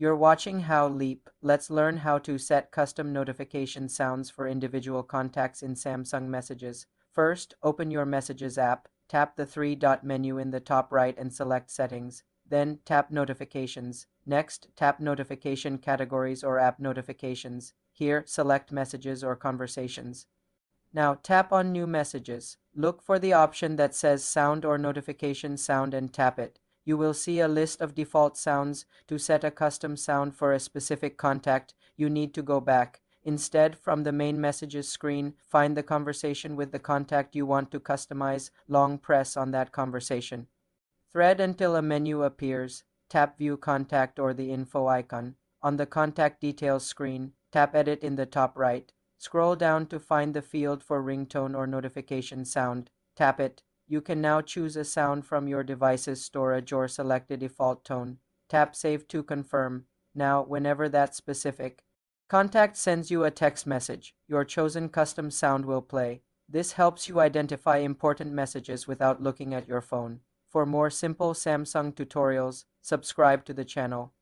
You're watching How Leap. Let's learn how to set custom notification sounds for individual contacts in Samsung Messages. First, open your Messages app, tap the three-dot menu in the top right and select Settings. Then tap Notifications. Next, tap Notification Categories or App Notifications. Here, select Messages or Conversations. Now tap on New Messages. Look for the option that says Sound or Notification Sound and tap it. You will see a list of default sounds. To set a custom sound for a specific contact, you need to go back. Instead, from the main Messages screen, find the conversation with the contact you want to customize. Long press on that conversation. Thread until a menu appears. Tap View Contact or the info icon. On the Contact Details screen, tap Edit in the top right. Scroll down to find the field for ringtone or notification sound. Tap it. You can now choose a sound from your device's storage or select a default tone. Tap Save to confirm. Now, whenever that's specific, Contact sends you a text message. Your chosen custom sound will play. This helps you identify important messages without looking at your phone. For more simple Samsung tutorials, subscribe to the channel.